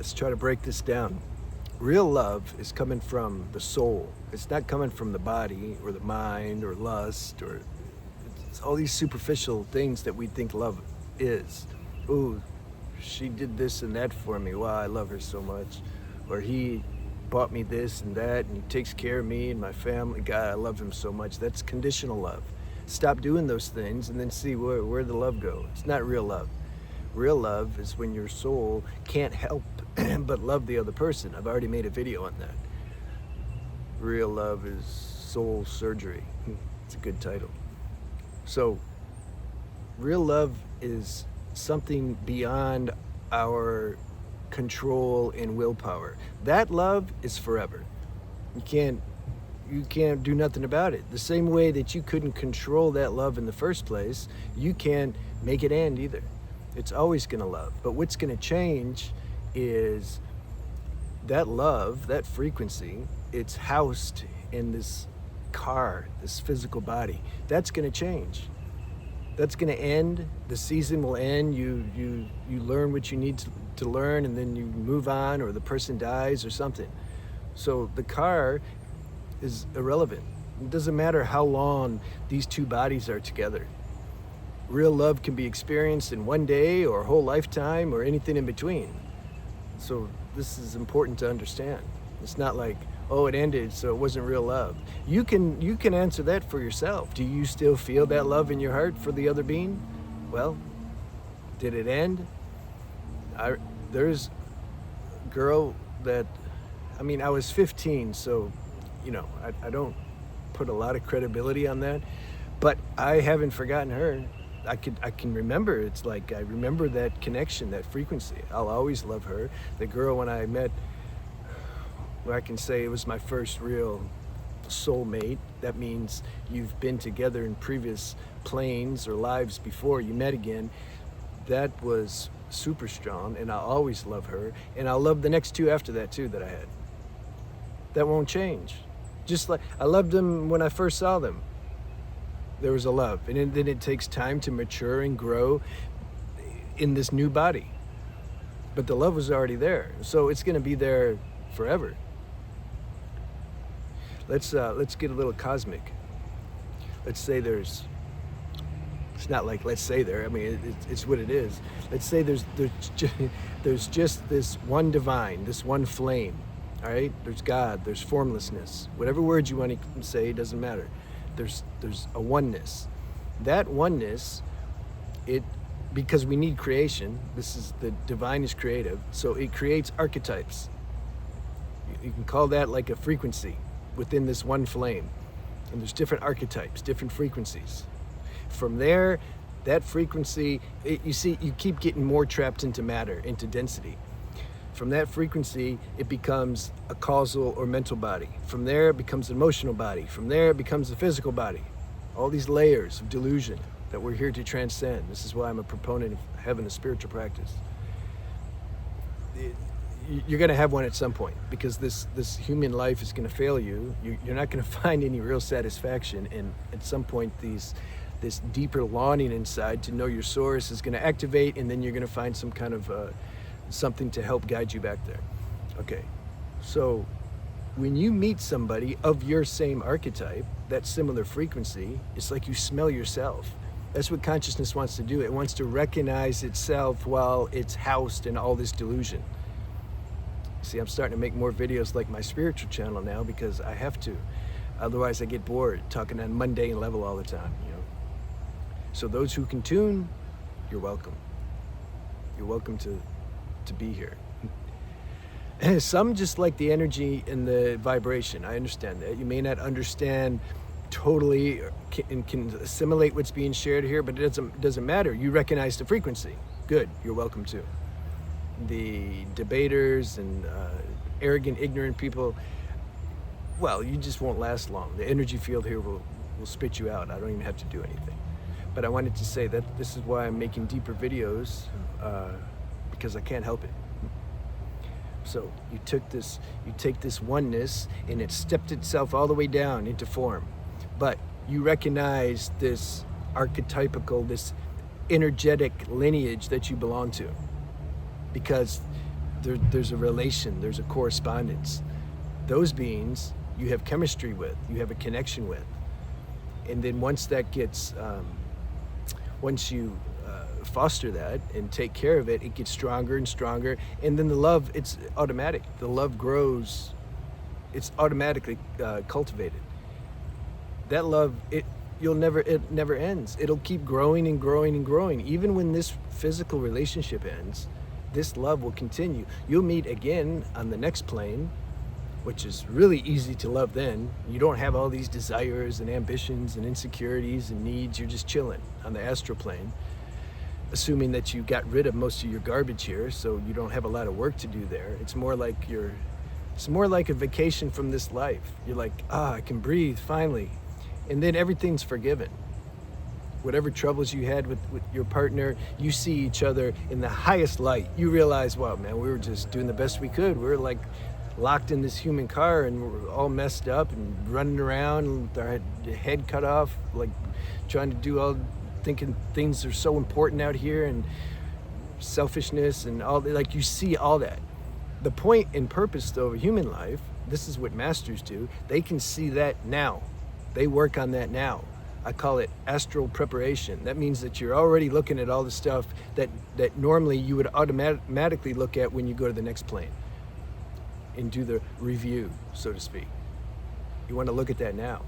Let's try to break this down. Real love is coming from the soul. It's not coming from the body or the mind or lust or it's all these superficial things that we think love is. Ooh, she did this and that for me. Wow, I love her so much. Or he bought me this and that and he takes care of me and my family. God, I love him so much. That's conditional love. Stop doing those things and then see where the love goes. It's not real love. Real love is when your soul can't help but love the other person. I've already made a video on that. Real love is soul surgery. It's a good title. So, real love is something beyond our control and willpower. That love is forever. You can't do nothing about it. The same way that you couldn't control that love in the first place, you can't make it end either. It's always gonna love. But what's gonna change is that love, that frequency, it's housed in this car, this physical body. That's gonna change. That's gonna end. The season will end. You learn what you need to learn and then you move on, or the person dies or something. So the car is irrelevant. It doesn't matter how long these two bodies are together. Real love can be experienced in one day or a whole lifetime or anything in between. So this is important to understand. It's not like, oh, it ended, so it wasn't real love. You can answer that for yourself. Do you still feel that love in your heart for the other being? Well, did it end? There's a girl that, I was 15, so, I don't put a lot of credibility on that, but I haven't forgotten her. I can remember. It's like I remember that connection, that frequency. I'll always love her. The girl when I met, well, I can say it was my first real soulmate. That means you've been together in previous planes or lives before you met again. That was super strong, and I'll always love her, and I'll love the next two after that too that I had. That won't change. Just like I loved them when I first saw them. There was a love, and then it takes time to mature and grow in this new body. But the love was already there, so it's going to be there forever. Let's get a little cosmic. Let's say it's not like let's say there. It's what it is. Let's say there's just this one divine, this one flame. All right. There's God. There's formlessness. Whatever words you want to say, doesn't matter. There's a oneness. That oneness, because we need creation. The divine is creative, so it creates archetypes. You can call that like a frequency within this one flame, and there's different archetypes, different frequencies. From there, that frequency, you keep getting more trapped into matter, into density. From that frequency, it becomes a causal or mental body. From there, it becomes an emotional body. From there, it becomes a physical body. All these layers of delusion that we're here to transcend. This is why I'm a proponent of having a spiritual practice. You're going to have one at some point, because this human life is going to fail you. You're not going to find any real satisfaction, and at some point, this deeper longing inside to know your source is going to activate, and then you're going to find some kind of something to help guide you back there. Okay, so when you meet somebody of your same archetype, that similar frequency, it's like you smell yourself. That's what consciousness wants to do. It wants to recognize itself while it's housed in all this delusion. See, I'm starting to make more videos like my spiritual channel now because I have to. Otherwise I get bored talking on mundane level all the time, So those who can tune, you're welcome. You're welcome to be here. Some just like the energy and the vibration. I understand that. You may not understand totally and can assimilate what's being shared here, but it doesn't matter. You recognize the frequency. Good, you're welcome to. The debaters and arrogant, ignorant people, well, you just won't last long. The energy field here will spit you out. I don't even have to do anything. But I wanted to say that this is why I'm making deeper videos, because I can't help it. So you take this oneness and it stepped itself all the way down into form. But you recognize this archetypical, this energetic lineage that you belong to. Because there's a relation, there's a correspondence. Those beings you have chemistry with, you have a connection with. And then once that gets, once you foster that and take care of it, it gets stronger and stronger. And then the love, it's automatic. The love grows, it's automatically cultivated. That love, it never ends. It'll keep growing and growing and growing. Even when this physical relationship ends, this love will continue. You'll meet again on the next plane, which is really easy to love then. You don't have all these desires and ambitions and insecurities and needs. You're just chilling on the astral plane, assuming that you got rid of most of your garbage here, so you don't have a lot of work to do there. It's more like a vacation from this life. You're like, I can breathe finally. And then everything's forgiven. Whatever troubles you had with your partner, you see each other in the highest light. You realize, wow, man, we were just doing the best we could. We were like locked in this human car and we're all messed up and running around with our head cut off, like trying to do all, thinking things are so important out here, and selfishness and all, like you see all that. The point and purpose though of human life, this is what masters do, they can see that now. They work on that now. I call it astral preparation. That means that you're already looking at all the stuff that normally you would automatically look at when you go to the next plane and do the review, so to speak. You want to look at that now.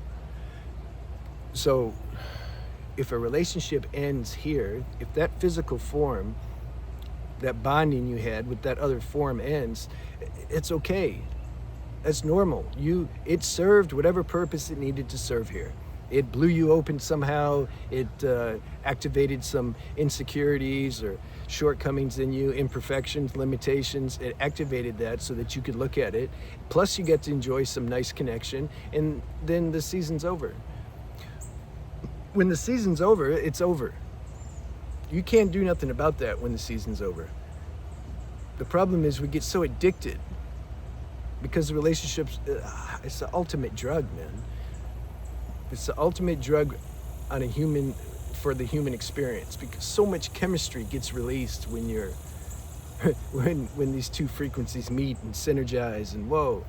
So if a relationship ends here, if that physical form, that bonding you had with that other form ends, it's okay. That's normal. It served whatever purpose it needed to serve here. It blew you open somehow. It activated some insecurities or shortcomings in you, imperfections, limitations. It activated that so that you could look at it. Plus you get to enjoy some nice connection, and then the season's over. When the season's over, it's over. You can't do nothing about that when the season's over. The problem is we get so addicted because the relationships, it's the ultimate drug, man. It's the ultimate drug on for the human experience, because so much chemistry gets released when you're, when these two frequencies meet and synergize, and whoa,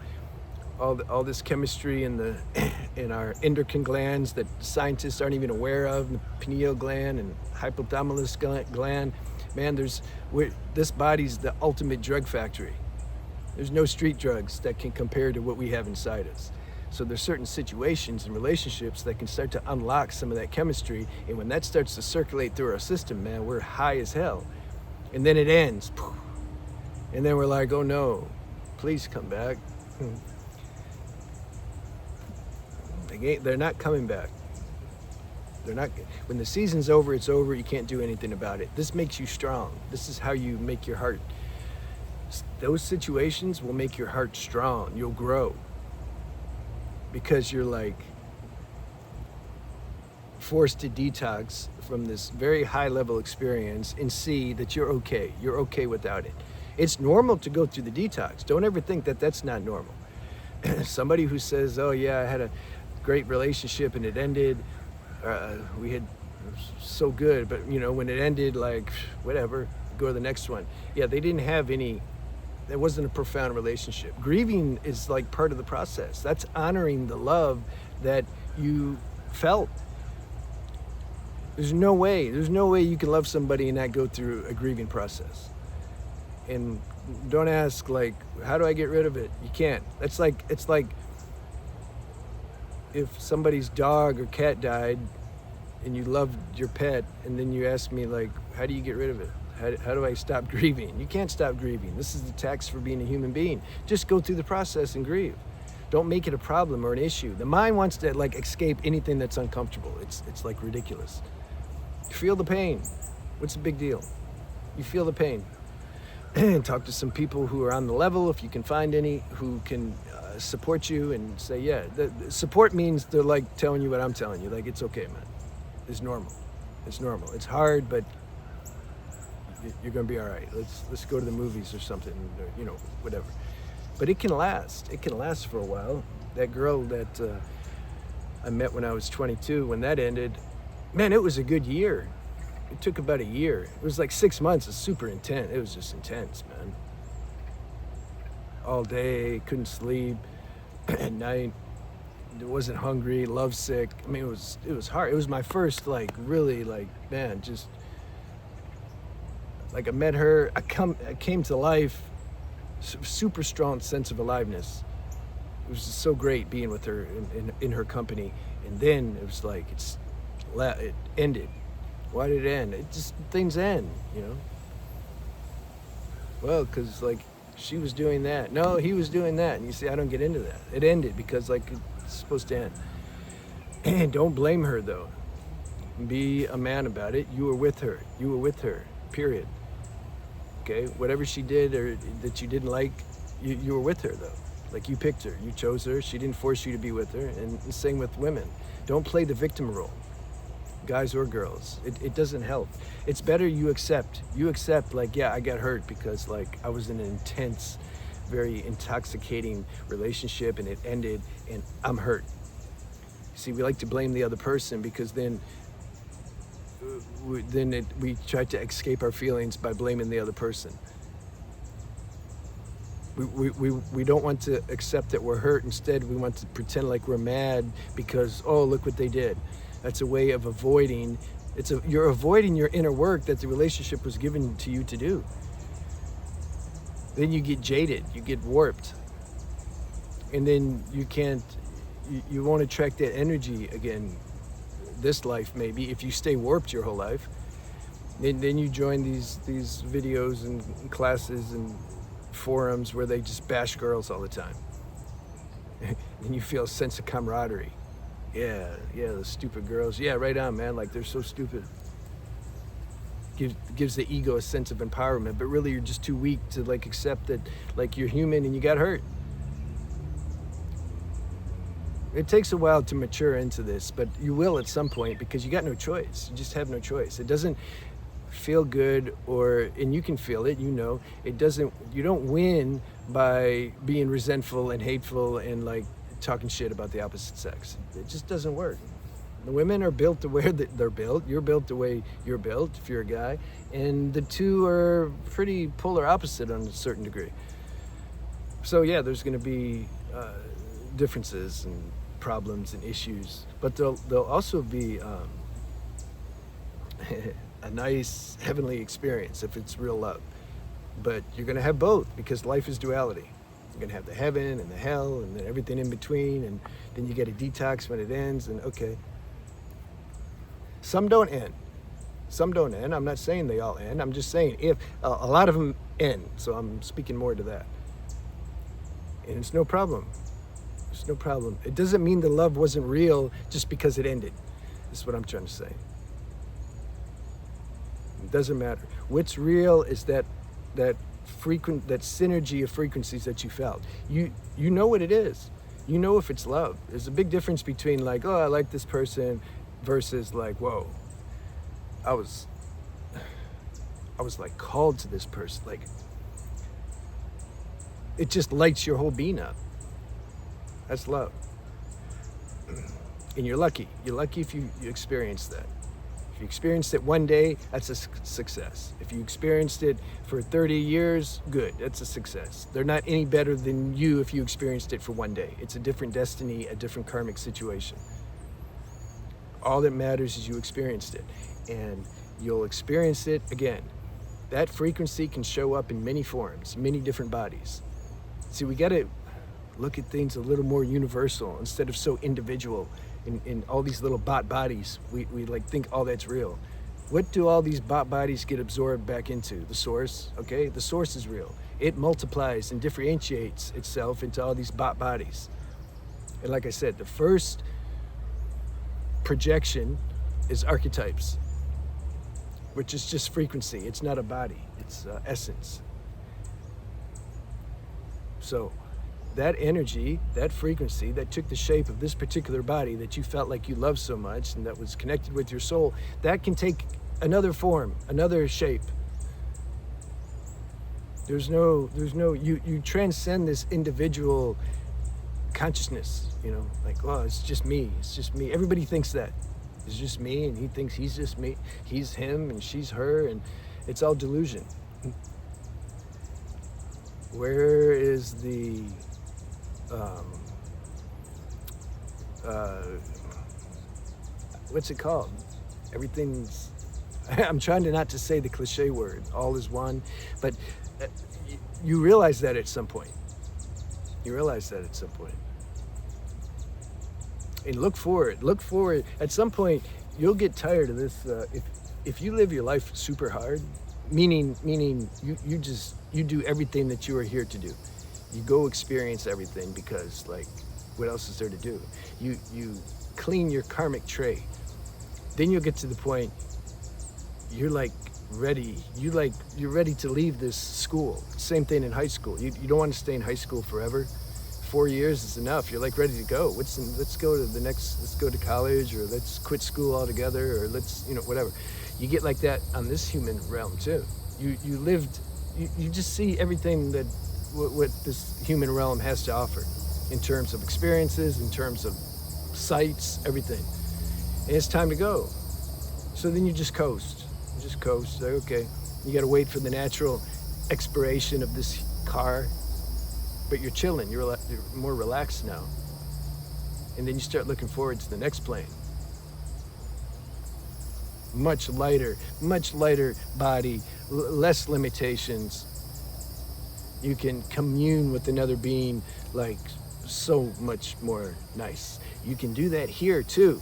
all this chemistry in our endocrine glands that scientists aren't even aware of, the pineal gland and hypothalamus gland. Man, this body's the ultimate drug factory. There's no street drugs that can compare to what we have inside us. So there's certain situations and relationships that can start to unlock some of that chemistry, and when that starts to circulate through our system, man, we're high as hell. And then it ends, and then we're like, oh no, please come back. They're not coming back. They're not. When the season's over, it's over. You can't do anything about it. This makes you strong. This is how you make your heart. Those situations will make your heart strong. You'll grow. Because you're like forced to detox from this very high level experience and see that you're okay. You're okay without it. It's normal to go through the detox. Don't ever think that that's not normal. Somebody who says, oh yeah, I had a great relationship and it ended, we had so good, but when it ended, like whatever, go to the next one. Yeah, they didn't have any. That wasn't a profound relationship. Grieving is like part of the process. That's honoring the love that you felt. There's no way you can love somebody and not go through a grieving process. And don't ask, like, how do I get rid of it? You can't. It's like if somebody's dog or cat died and you loved your pet, and then you ask me, like, how do you get rid of it? How do I stop grieving? You can't stop grieving. This is the tax for being a human being. Just go through the process and grieve. Don't make it a problem or an issue. The mind wants to like escape anything that's uncomfortable. It's like ridiculous. Feel the pain. What's the big deal? You feel the pain. Talk to some people who are on the level, if you can find any, who can support you and say, yeah, the support means they're like telling you what I'm telling you. Like, it's okay, man. It's normal. It's normal. It's hard, but you're gonna be all right. Let's go to the movies or something, or, whatever. But it can last. It can last for a while. That girl that I met when I was 22, when that ended, man, it was a good year. It took about a year. It was like 6 months. It's super intense. It was just intense, man. all day, couldn't sleep at night, wasn't hungry, lovesick. I mean, it was hard. It was my first, like, really, like, man, just, like, I met her, I came to life, super strong sense of aliveness. It was just so great being with her in her company. And then it was like, it ended. Why did it end? It just, things end, you know? Well, because, like, she was doing that. No, he was doing that. And you see, I don't get into that. It ended because, like, it's supposed to end. And don't blame her, though. Be a man about it. You were with her. You were with her, period. Okay? Whatever she did or that you didn't like, you were with her, though. Like, you picked her. You chose her. She didn't force you to be with her. And the same with women. Don't play the victim role, guys or girls. It doesn't help. It's better you accept. You accept, like, yeah, I got hurt because, like, I was in an intense, very intoxicating relationship and it ended and I'm hurt. See, we like to blame the other person because then we try to escape our feelings by blaming the other person. We don't want to accept that we're hurt. Instead, we want to pretend like we're mad because, oh, look what they did. That's a way of avoiding. You're avoiding your inner work that the relationship was given to you to do. Then you get jaded, you get warped. And then you won't attract that energy again this life, maybe, if you stay warped your whole life. Then you join these videos and classes and forums where they just bash girls all the time. And you feel a sense of camaraderie. Yeah, the stupid girls. Yeah, right on, man. Like, they're so stupid. Gives the ego a sense of empowerment, but really you're just too weak to, like, accept that, like, you're human and you got hurt. It takes a while to mature into this, but you will at some point because you got no choice. You just have no choice. It doesn't feel good, and you can feel it, you know. You don't win by being resentful and hateful and, like, talking shit about the opposite sex. It just doesn't work. The women are built the way that they're built. You're built the way you're built if you're a guy. And the two are pretty polar opposite on a certain degree. So yeah, there's going to be differences and problems and issues. But there'll also be a nice heavenly experience if it's real love. But you're going to have both because life is duality. You're going to have the heaven and the hell and then everything in between, and then you get a detox when it ends, and okay. Some don't end. Some don't end. I'm not saying they all end. I'm just saying if a lot of them end. So I'm speaking more to that. And it's no problem. It's no problem. It doesn't mean the love wasn't real just because it ended. That's what I'm trying to say. It doesn't matter. What's real is that synergy of frequencies that you felt. You know what it is. You know if it's love. There's a big difference between, like, oh, I like this person versus, like, whoa, I was like called to this person. Like, it just lights your whole being up. That's love. And you're lucky. You're lucky if you experience that. If you experienced it one day, that's a success. If you experienced it for 30 years, good, that's a success. They're not any better than you if you experienced it for one day. It's a different destiny, a different karmic situation. All that matters is you experienced it, and you'll experience it again. That frequency can show up in many forms, many different bodies. See, we gotta look at things a little more universal instead of so individual. In all these little bot bodies, we like think all that's real. What do all these bot bodies get absorbed back into? The source, okay? The source is real. It multiplies and differentiates itself into all these bot bodies. And like I said, the first projection is archetypes, which is just frequency. It's not a body, it's essence. So that energy, that frequency that took the shape of this particular body that you felt like you loved so much and that was connected with your soul, that can take another form, another shape. You transcend this individual consciousness, you know, like, oh, it's just me. Everybody thinks that. It's just me, and he thinks he's just me. He's him and she's her, and it's all delusion. Where is the what's it called? Everything's, I'm trying to not to say the cliche word, all is one, but you realize that at some point. You realize that at some point. And look forward. At some point, you'll get tired of this. If you live your life super hard, meaning you do everything that you are here to do. You go experience everything because, like, what else is there to do? You clean your karmic tray. Then you'll get to the point you're like ready. You're ready to leave this school. Same thing in high school. You don't want to stay in high school forever. 4 years is enough. You're like ready to go. Let's go to the next. Let's go to college, or let's quit school altogether, or let's whatever. You get like that on this human realm too. You lived. You just see everything that what this human realm has to offer, in terms of experiences, in terms of sights, everything. And it's time to go. So then you just coast. You just coast. Like, okay, you got to wait for the natural expiration of this car, but you're chilling. You're more relaxed now. And then you start looking forward to the next plane. Much lighter body, less limitations. You can commune with another being like so much more nice. You can do that here too,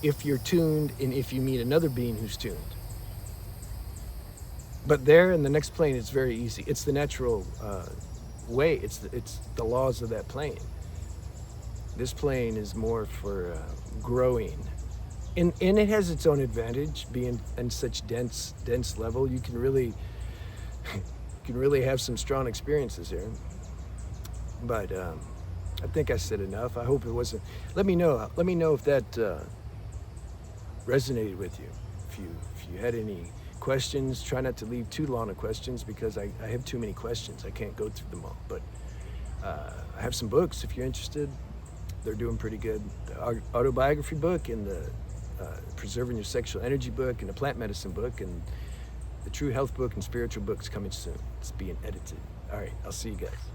if you're tuned and if you meet another being who's tuned. But there in the next plane, it's very easy. It's the natural way. It's the laws of that plane. This plane is more for growing. And it has its own advantage, being in such dense level. You can really have some strong experiences here. But I think I said enough. I hope it wasn't. Let me know if that resonated with you. If you had any questions, try not to leave too long of questions, because I have too many questions. I can't go through them all. But I have some books if you're interested. They're doing pretty good. The autobiography book, and the Preserving Your Sexual Energy book, and the plant medicine book, and the True Health book and spiritual books coming soon. It's being edited. All right, I'll see you guys.